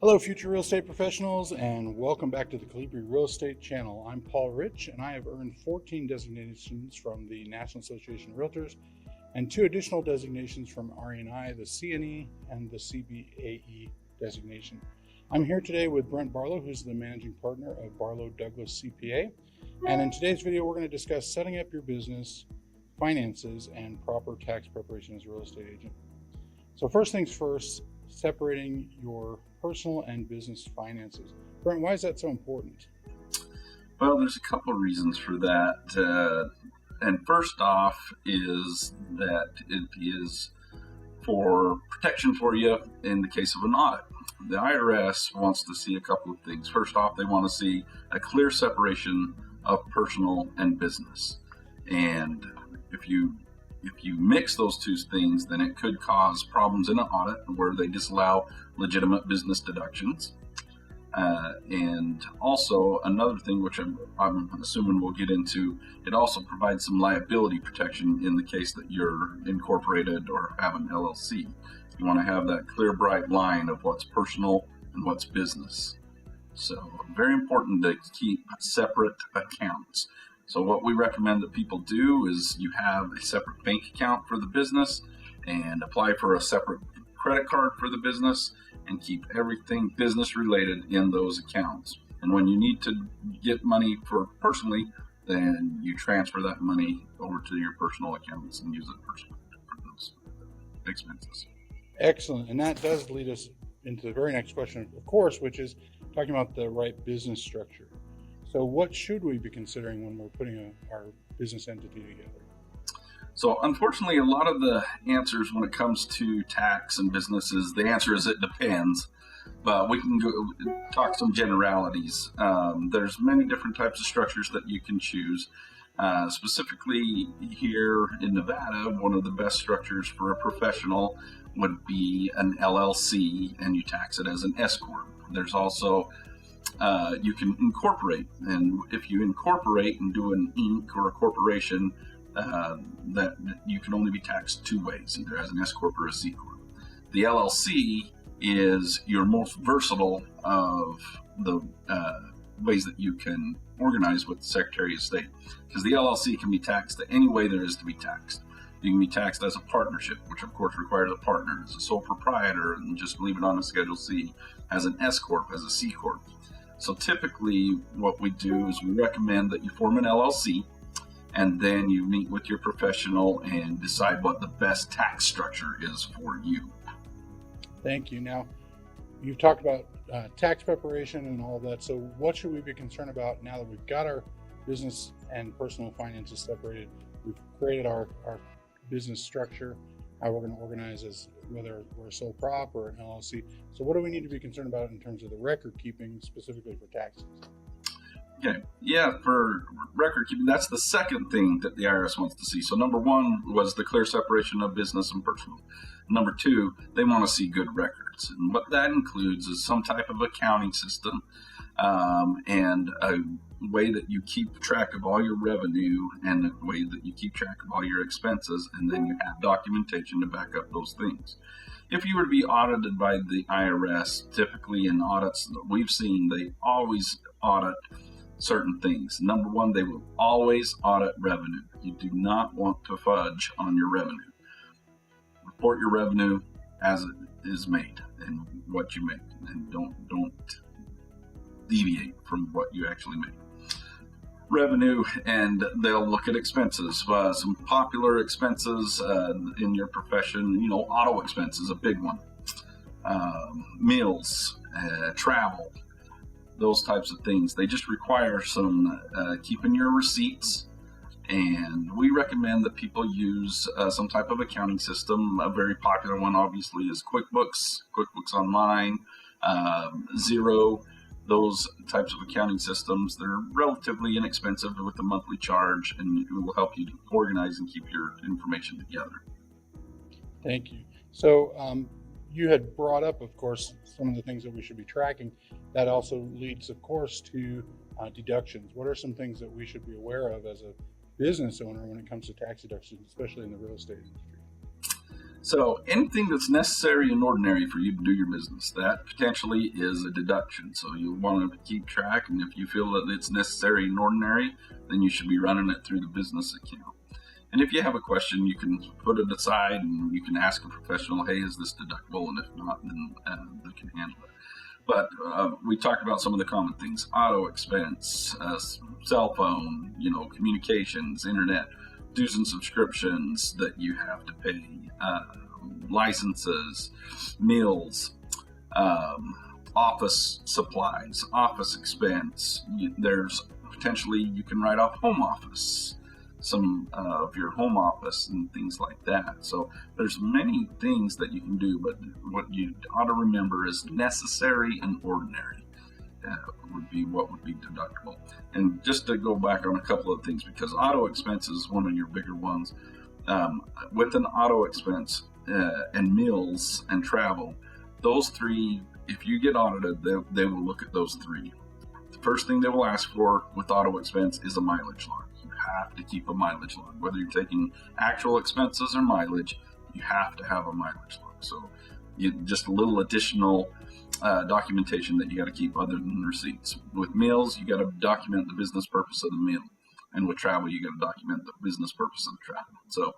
Hello, future real estate professionals, and welcome back to the Colibri Real Estate channel. I'm Paul Rich, and I have earned 14 designations from the National Association of Realtors and 2 additional designations from RE&I, the CNE and the CBAE designation. I'm here today with Brent Barlow, who's the managing partner of Barlow Douglas CPA. And in today's video, we're going to discuss setting up your business, finances, and proper tax preparation as a real estate agent. So first things first, separating your personal and business finances. Brent, why is that so important? Well, there's a couple of reasons for that. And first off is that it is for protection for you in the case of an audit. The IRS wants to see a couple of things. First off, they want to see a clear separation of personal and business. And if you mix those two things, then it could cause problems in an audit where they disallow legitimate business deductions. And also another thing, which I'm assuming we'll get into, it also provides some liability protection in the case that you're incorporated or have an LLC. You want to have that clear, bright line of what's personal and what's business. So very important to keep separate accounts. So what we recommend that people do is you have a separate bank account for the business and apply for a separate credit card for the business and keep everything business related in those accounts. And when you need to get money for personally, then you transfer that money over to your personal accounts and use it personally for those expenses. Excellent. And that does lead us into the very next question, of course, which is talking about the right business structure. So what should we be considering when we're putting our business entity together? So unfortunately, a lot of the answers when it comes to tax and businesses, the answer is it depends. But we can talk some generalities. There's many different types of structures that you can choose. Specifically here in Nevada, one of the best structures for a professional would be an LLC, and you tax it as an S corp. There's also you can incorporate, and if you incorporate and do an Inc. or a corporation, that you can only be taxed 2 ways, either as an S corp or a C corp. The LLC is your most versatile of the ways that you can organize with the Secretary of State, because the LLC can be taxed any way there is to be taxed. You can be taxed as a partnership, which of course requires a partner, as a sole proprietor, and just leave it on a Schedule C, as an S corp, as a C corp. So typically what we do is we recommend that you form an LLC, and then you meet with your professional and decide what the best tax structure is for you. Thank you. Now, you've talked about tax preparation and all that. So what should we be concerned about now that we've got our business and personal finances separated? We've created our business structure, how we're going to organize as whether we're a sole prop or an LLC. So what do we need to be concerned about in terms of the record keeping, specifically for taxes? Okay, yeah, for record keeping, that's the second thing that the IRS wants to see. So number 1 was the clear separation of business and personal. Number 2, they want to see good records. And what that includes is some type of accounting system and a way that you keep track of all your revenue and a way that you keep track of all your expenses, and then you have documentation to back up those things. If you were to be audited by the IRS, typically in audits that we've seen, they always audit certain things. Number 1, they will always audit revenue. You do not want to fudge on your revenue. Report your revenue as it is made and what you make, and don't deviate from what you actually make. Revenue, and they'll look at expenses. Some popular expenses in your profession, auto expenses, a big one. Meals, travel, those types of things. They just require some keeping your receipts, and we recommend that people use some type of accounting system. A very popular one obviously is QuickBooks Online, Xero. Those types of accounting systems, they're relatively inexpensive with a monthly charge, and it will help you to organize and keep your information together. Thank you. So you had brought up, of course, some of the things that we should be tracking. That also leads, of course, to deductions. What are some things that we should be aware of as a business owner when it comes to tax deductions, especially in the real estate industry? So anything that's necessary and ordinary for you to do your business, that potentially is a deduction. So you'll want to keep track, and if you feel that it's necessary and ordinary, then you should be running it through the business account. And if you have a question, you can put it aside and you can ask a professional, hey, is this deductible? And if not, then they can handle it. But we talked about some of the common things: auto expense, cell phone, communications, internet, dues and subscriptions that you have to pay, licenses, meals, office supplies, office expense. There's potentially you can write off home office, some of your home office and things like that. So there's many things that you can do, but what you ought to remember is necessary and ordinary would be what would be deductible. And just to go back on a couple of things, because auto expense is one of your bigger ones. With an auto expense and meals and travel, those three, if you get audited, they will look at those three. The first thing they will ask for with auto expense is a mileage log. You have to keep a mileage log. Whether you're taking actual expenses or mileage, you have to have a mileage log. So just a little additional documentation that you got to keep other than receipts. With meals, you got to document the business purpose of the meal. And with travel, you got to document the business purpose of the travel. So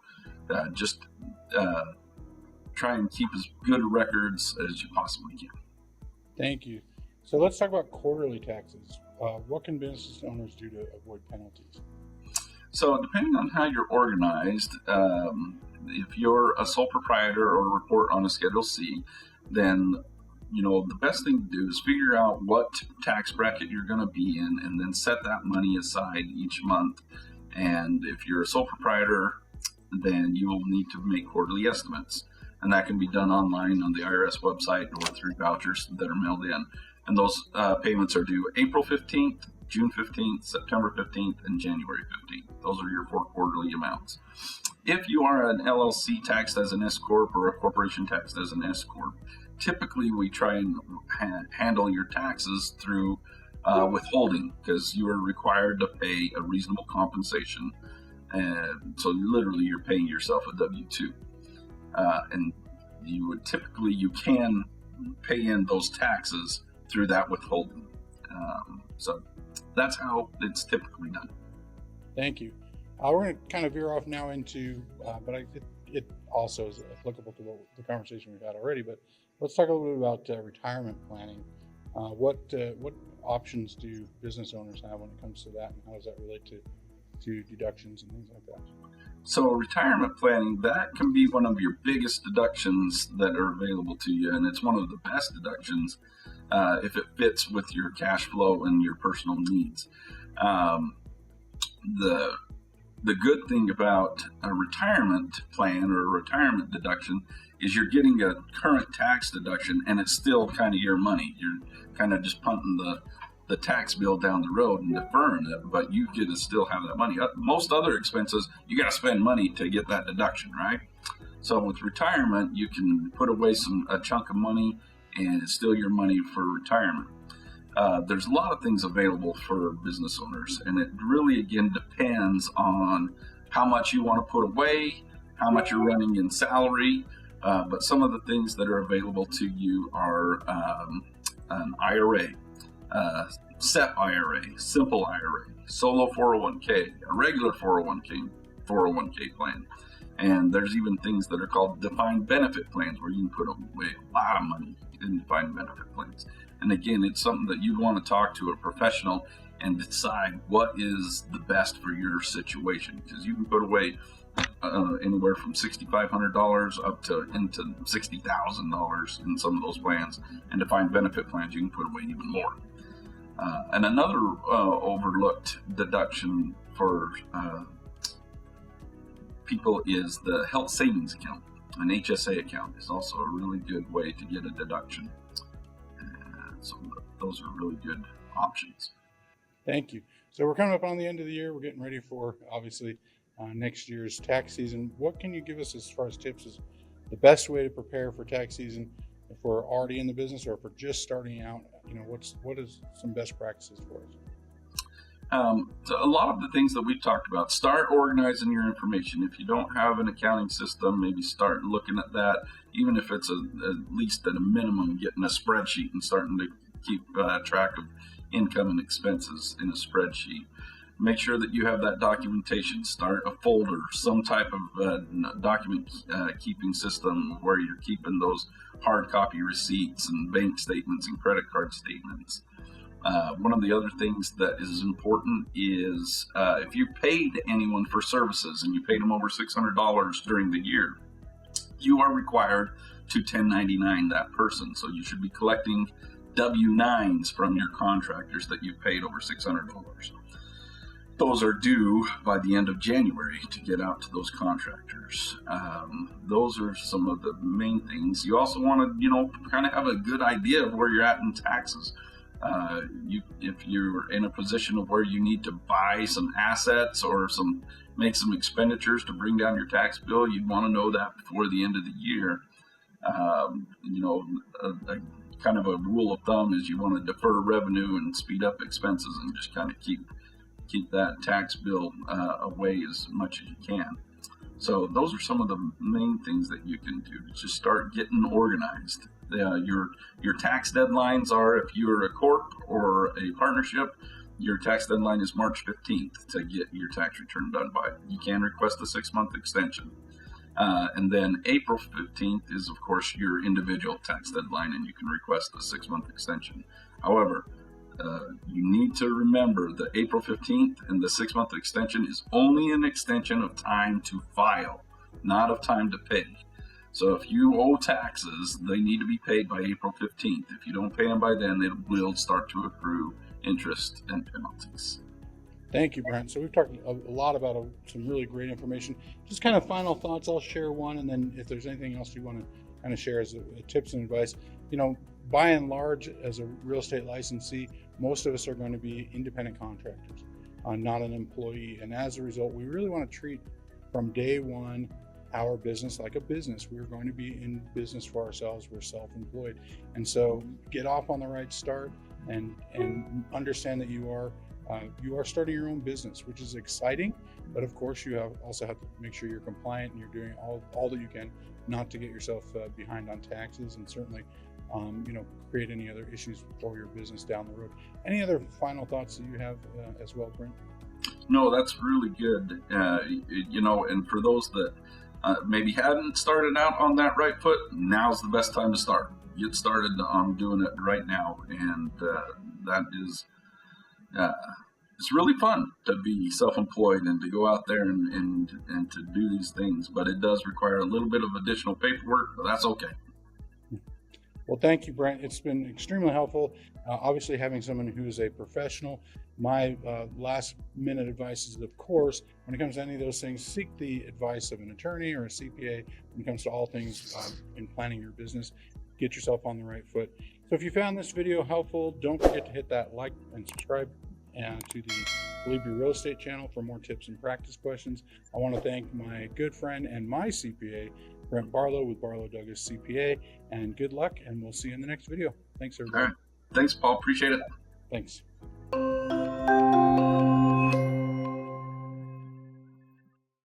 just try and keep as good records as you possibly can. Thank you. So let's talk about quarterly taxes. What can business owners do to avoid penalties? So depending on how you're organized, if you're a sole proprietor or report on a Schedule C, then the best thing to do is figure out what tax bracket you're going to be in and then set that money aside each month. And if you're a sole proprietor, then you will need to make quarterly estimates. And that can be done online on the IRS website or through vouchers that are mailed in. And those payments are due April 15th, June 15th, September 15th, and January 15th. Those are your 4 quarterly amounts. If you are an LLC taxed as an S Corp or a corporation taxed as an S Corp, typically we try and handle your taxes through withholding, because you are required to pay a reasonable compensation. And so literally you're paying yourself a W-2. And you can pay in those taxes through that withholding. So that's how it's typically done. Thank you. We're going to kind of veer off now into, but it also is applicable to the conversation we've had already, but let's talk a little bit about retirement planning. What options do business owners have when it comes to that, and how does that relate to deductions and things like that? So retirement planning, that can be one of your biggest deductions that are available to you, and it's one of the best deductions if it fits with your cash flow and your personal needs. The good thing about a retirement plan or a retirement deduction is you're getting a current tax deduction, and it's still kind of your money. You're kind of just punting the tax bill down the road and deferring it, but you get to still have that money. Most other expenses, you got to spend money to get that deduction, right? So with retirement, you can put away a chunk of money, and it's still your money for retirement. There's a lot of things available for business owners, and it really, again, depends on how much you want to put away, how much you're running in salary. But some of the things that are available to you are an IRA, SEP IRA, simple IRA, solo 401k, a regular 401k plan. And there's even things that are called defined benefit plans, where you can put away a lot of money in defined benefit plans. And again, it's something that you want to talk to a professional and decide what is the best for your situation, because you can put away anywhere from $6,500 up to into $60,000 in some of those plans. And defined benefit plans, you can put away even more. And another overlooked deduction for people is the health savings account. An HSA account is also a really good way to get a deduction. So those are really good options. Thank you. So we're coming up on the end of the year. We're getting ready for, obviously, next year's tax season. What can you give us as far as tips as the best way to prepare for tax season if we're already in the business, or if we're just starting out? What is some best practices for us? So a lot of the things that we've talked about, start organizing your information. If you don't have an accounting system, maybe start looking at that, even if it's at least at a minimum, getting a spreadsheet and starting to keep track of income and expenses in a spreadsheet. Make sure that you have that documentation. Start a folder, some type of document keeping system where you're keeping those hard copy receipts and bank statements and credit card statements. One of the other things that is important is if you paid anyone for services and you paid them over $600 during the year, you are required to 1099 that person. So you should be collecting W-9s from your contractors that you've paid over $600. Those are due by the end of January to get out to those contractors. Those are some of the main things. You also want to, kind of have a good idea of where you're at in taxes. If you're in a position of where you need to buy some assets or make some expenditures to bring down your tax bill, you'd want to know that before the end of the year. Kind of a rule of thumb is you want to defer revenue and speed up expenses and just kind of keep that tax bill away as much as you can. So those are some of the main things that you can do. Just start getting organized. Your tax deadlines are, if you're a corp or a partnership, your tax deadline is March 15th to get your tax return done by. You can request a 6-month extension. And then April 15th is, of course, your individual tax deadline, and you can request a 6-month extension. However, you need to remember that April 15th and the 6-month extension is only an extension of time to file, not of time to pay. So if you owe taxes, they need to be paid by April 15th. If you don't pay them by then, it will start to accrue interest and penalties. Thank you, Brent. So we've talked a lot about some really great information. Just kind of final thoughts. I'll share one, and then if there's anything else you want to kind of share as tips and advice, by and large, as a real estate licensee, most of us are going to be independent contractors, not an employee. And as a result, we really want to treat from day one our business like a business. We're going to be in business for ourselves. We're self-employed. And so get off on the right start and understand that you are starting your own business, which is exciting. But of course, you also have to make sure you're compliant and you're doing all that you can not to get yourself behind on taxes, and certainly create any other issues for your business down the road. Any other final thoughts that you have as well, Brent? No, that's really good. And for those that maybe hadn't started out on that right foot, now's the best time to start. Get started on doing it right now, and that is it's really fun to be self-employed and to go out there and to do these things. But it does require a little bit of additional paperwork, but that's okay. Well, thank you, Brent. It's been extremely helpful. Obviously, having someone who is a professional. My last minute advice is, of course, when it comes to any of those things, seek the advice of an attorney or a CPA when it comes to all things in planning your business. Get yourself on the right foot. So if you found this video helpful, don't forget to hit that like and subscribe to the Colibri Real Estate channel for more tips and practice questions. I want to thank my good friend and my CPA, Brent Barlow with Barlow Douglas CPA, and good luck, and we'll see you in the next video. Thanks, everybody. All right. Thanks, Paul. Appreciate it. Thanks.